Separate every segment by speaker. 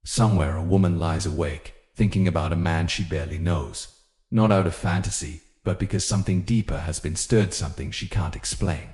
Speaker 1: Somewhere a woman lies awake, thinking about a man she barely knows. Not out of fantasy, but because something deeper has been stirred, something she can't explain.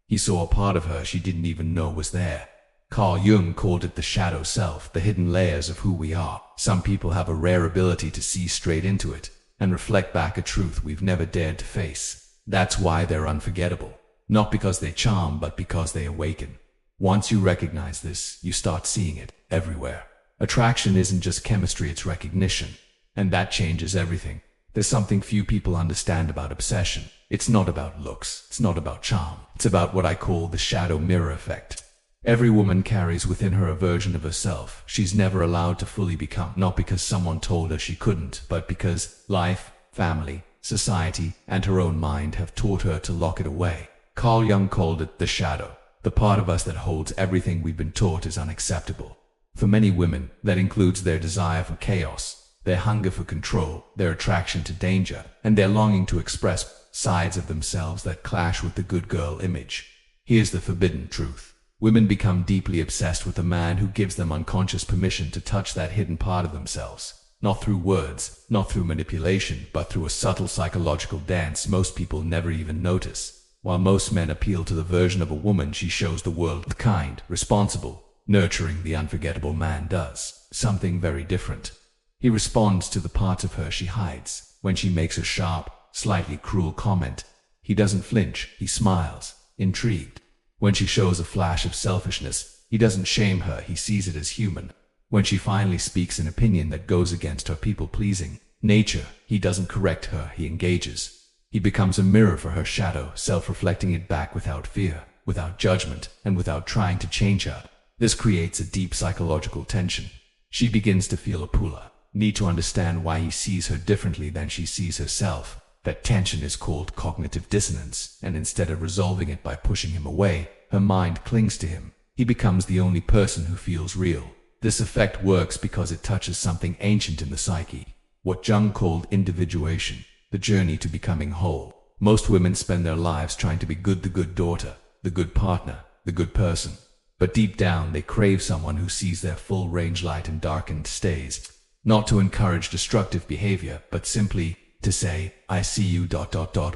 Speaker 1: He saw a part of her she didn't even know was there. Carl Jung called it the shadow self, the hidden layers of who we are. Some people have a rare ability to see straight into it and reflect back a truth we've never dared to face. That's why they're unforgettable. Not because they charm, but because they awaken. Once you recognize this, you start seeing it everywhere. Attraction isn't just chemistry, it's recognition. And that changes everything. There's something few people understand about obsession. It's not about looks, it's not about charm. It's about what I call the shadow mirror effect. Every woman carries within her a version of herself she's never allowed to fully become, not because someone told her she couldn't, but because life, family, society, and her own mind have taught her to lock it away. Carl Jung called it the shadow, the part of us that holds everything we've been taught is unacceptable. For many women, that includes their desire for chaos, their hunger for control, their attraction to danger, and their longing to express sides of themselves that clash with the good girl image. Here's the forbidden truth. Women become deeply obsessed with a man who gives them unconscious permission to touch that hidden part of themselves. Not through words, not through manipulation, but through a subtle psychological dance most people never even notice. While most men appeal to the version of a woman she shows the world, kind, responsible, nurturing, the unforgettable man does something very different. He responds to the parts of her she hides. When she makes a sharp, slightly cruel comment, he doesn't flinch, he smiles, intrigued. When she shows a flash of selfishness, he doesn't shame her, he sees it as human. When she finally speaks an opinion that goes against her people-pleasing nature, he doesn't correct her, he engages. He becomes a mirror for her shadow, self-reflecting it back without fear, without judgment, and without trying to change her. This creates a deep psychological tension. She begins to feel a pull, need to understand why he sees her differently than she sees herself. That tension is called cognitive dissonance, and instead of resolving it by pushing him away, her mind clings to him. He becomes the only person who feels real. This effect works because it touches something ancient in the psyche, what Jung called individuation, the journey to becoming whole. Most women spend their lives trying to be good, the good daughter, the good partner, the good person. But deep down they crave someone who sees their full range, light and darkened stays. Not to encourage destructive behavior, but simply to say, I see you,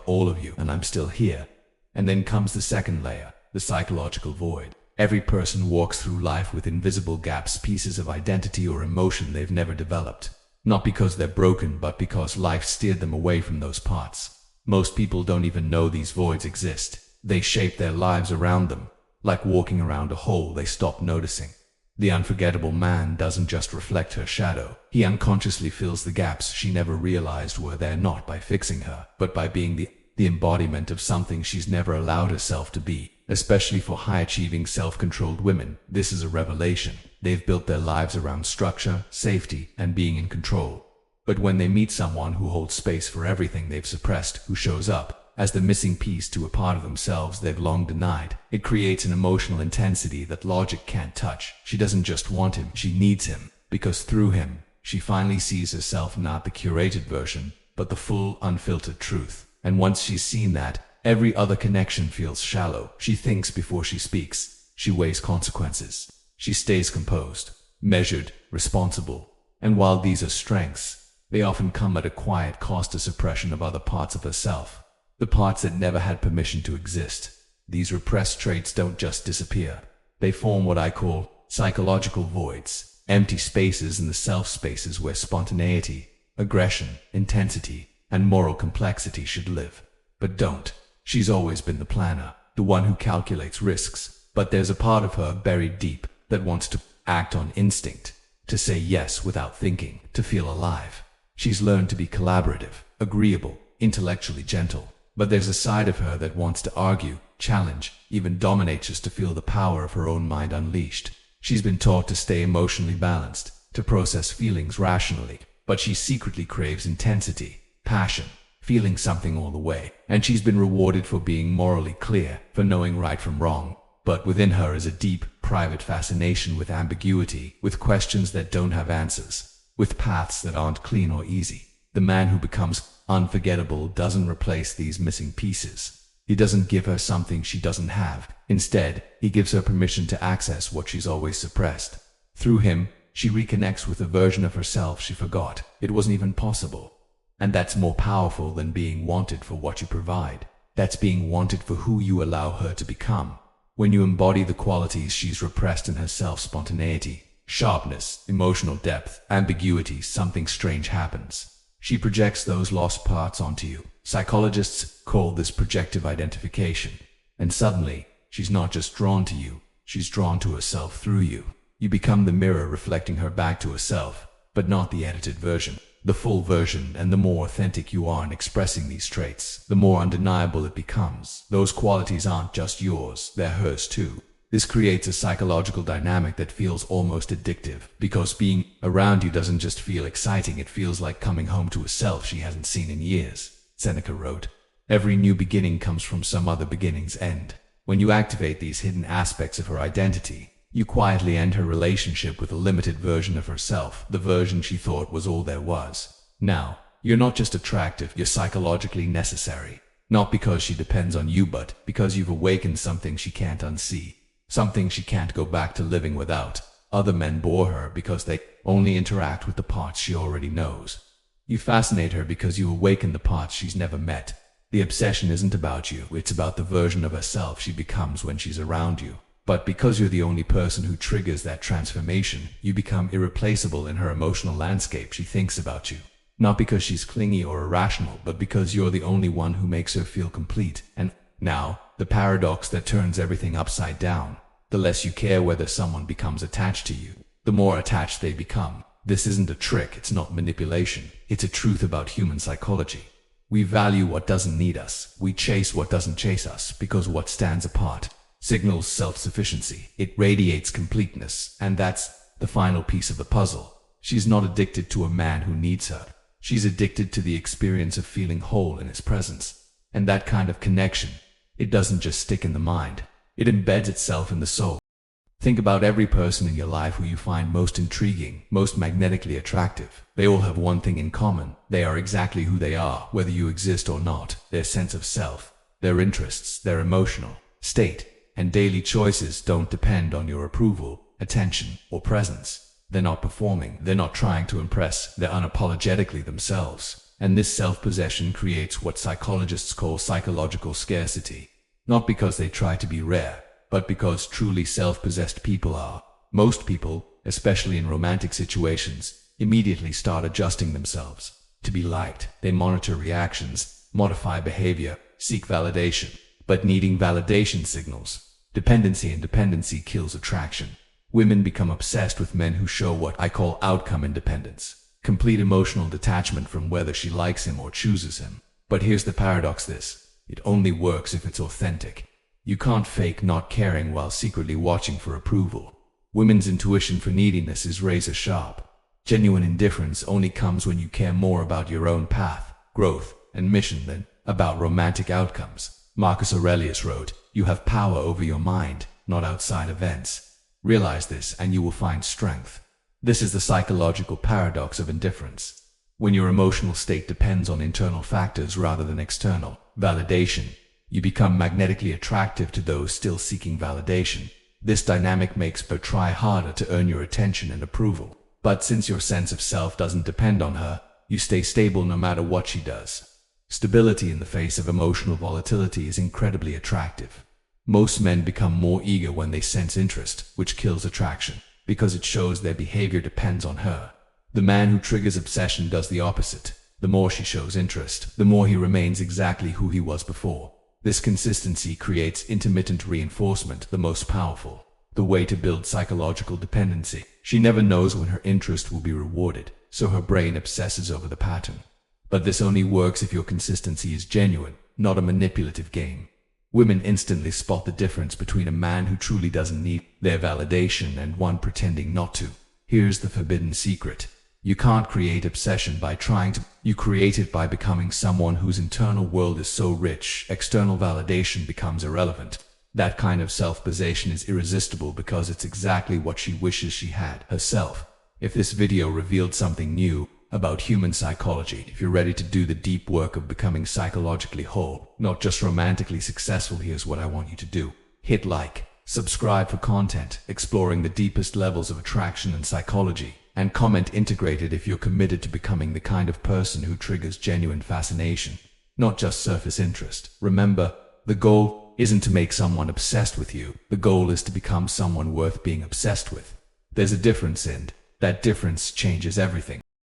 Speaker 1: all of you, and I'm still here. And then comes the second layer, the psychological void. Every person walks through life with invisible gaps, pieces of identity or emotion they've never developed. Not because they're broken, but because life steered them away from those parts. Most people don't even know these voids exist. They shape their lives around them. Like walking around a hole they stop noticing. The unforgettable man doesn't just reflect her shadow. He unconsciously fills the gaps she never realized were there, not by fixing her, but by being the embodiment of something she's never allowed herself to be. Especially for high-achieving, self-controlled women, this is a revelation. They've built their lives around structure, safety, and being in control. But when they meet someone who holds space for everything they've suppressed, who shows up as the missing piece to a part of themselves they've long denied, it creates an emotional intensity that logic can't touch. She doesn't just want him, she needs him, because through him, she finally sees herself, not the curated version, but the full, unfiltered truth. And once she's seen that, every other connection feels shallow. She thinks before she speaks. She weighs consequences. She stays composed, measured, responsible. And while these are strengths, they often come at a quiet cost to suppression of other parts of herself. The parts that never had permission to exist. These repressed traits don't just disappear. They form what I call psychological voids, empty spaces in the self-spaces where spontaneity, aggression, intensity, and moral complexity should live. But don't. She's always been the planner, the one who calculates risks. But there's a part of her buried deep that wants to act on instinct, to say yes without thinking, to feel alive. She's learned to be collaborative, agreeable, intellectually gentle. But there's a side of her that wants to argue, challenge, even dominate just to feel the power of her own mind unleashed. She's been taught to stay emotionally balanced, to process feelings rationally, but she secretly craves intensity, passion, feeling something all the way. And she's been rewarded for being morally clear, for knowing right from wrong. But within her is a deep, private fascination with ambiguity, with questions that don't have answers, with paths that aren't clean or easy. The man who becomes unforgettable doesn't replace these missing pieces. He doesn't give her something she doesn't have. Instead, he gives her permission to access what she's always suppressed. Through him, she reconnects with a version of herself she forgot it wasn't even possible. And that's more powerful than being wanted for what you provide. That's being wanted for who you allow her to become. When you embody the qualities she's repressed in herself, spontaneity, sharpness, emotional depth, ambiguity, something strange happens. She projects those lost parts onto you. Psychologists call this projective identification. And suddenly, she's not just drawn to you, she's drawn to herself through you. You become the mirror reflecting her back to herself, but not the edited version, the full version. And the more authentic you are in expressing these traits, the more undeniable it becomes. Those qualities aren't just yours, they're hers too. This creates a psychological dynamic that feels almost addictive, because being around you doesn't just feel exciting, it feels like coming home to a self she hasn't seen in years. Seneca wrote, "Every new beginning comes from some other beginning's end." When you activate these hidden aspects of her identity, you quietly end her relationship with a limited version of herself, the version she thought was all there was. Now, you're not just attractive, you're psychologically necessary. Not because she depends on you, but because you've awakened something she can't unsee. Something she can't go back to living without. Other men bore her because they only interact with the parts she already knows. You fascinate her because you awaken the parts she's never met. The obsession isn't about you, it's about the version of herself she becomes when she's around you. But because you're the only person who triggers that transformation, you become irreplaceable in her emotional landscape. She thinks about you. Not because she's clingy or irrational, but because you're the only one who makes her feel complete. And now, the paradox that turns everything upside down. The less you care whether someone becomes attached to you, the more attached they become. This isn't a trick, it's not manipulation. It's a truth about human psychology. We value what doesn't need us. We chase what doesn't chase us, because what stands apart signals self-sufficiency. It radiates completeness, and that's the final piece of the puzzle. She's not addicted to a man who needs her. She's addicted to the experience of feeling whole in his presence. And that kind of connection, it doesn't just stick in the mind. It embeds itself in the soul. Think about every person in your life who you find most intriguing, most magnetically attractive. They all have one thing in common. They are exactly who they are, whether you exist or not. Their sense of self, their interests, their emotional state, and daily choices don't depend on your approval, attention, or presence. They're not performing. They're not trying to impress. They're unapologetically themselves. And this self-possession creates what psychologists call psychological scarcity. Not because they try to be rare, but because truly self-possessed people are. Most people, especially in romantic situations, immediately start adjusting themselves to be liked. They monitor reactions, modify behavior, seek validation. But needing validation signals dependency, and dependency kills attraction. Women become obsessed with men who show what I call outcome independence. Complete emotional detachment from whether she likes him or chooses him. But here's the paradox: it only works if it's authentic. You can't fake not caring while secretly watching for approval. Women's intuition for neediness is razor sharp. Genuine indifference only comes when you care more about your own path, growth, and mission than about romantic outcomes. Marcus Aurelius wrote, "You have power over your mind, not outside events." Realize this and you will find strength. This is the psychological paradox of indifference. When your emotional state depends on internal factors rather than external validation, you become magnetically attractive to those still seeking validation. This dynamic makes her try harder to earn your attention and approval. But since your sense of self doesn't depend on her, you stay stable no matter what she does. Stability in the face of emotional volatility is incredibly attractive. Most men become more eager when they sense interest, which kills attraction, because it shows their behavior depends on her. The man who triggers obsession does the opposite. The more she shows interest, the more he remains exactly who he was before. This consistency creates intermittent reinforcement, the most powerful, the way to build psychological dependency. She never knows when her interest will be rewarded, so her brain obsesses over the pattern. But this only works if your consistency is genuine, not a manipulative game. Women instantly spot the difference between a man who truly doesn't need their validation and one pretending not to. Here's the forbidden secret. You can't create obsession by trying to. You create it by becoming someone whose internal world is so rich, external validation becomes irrelevant. That kind of self-possession is irresistible because it's exactly what she wishes she had herself. If this video revealed something new about human psychology, if you're ready to do the deep work of becoming psychologically whole, not just romantically successful, here's what I want you to do. Hit like, Subscribe for content exploring the deepest levels of attraction and psychology, and comment integrated if you're committed to becoming the kind of person who triggers genuine fascination, not just surface interest. Remember, the goal isn't to make someone obsessed with you. The goal is to become someone worth being obsessed with. There's a difference, and that difference changes everything.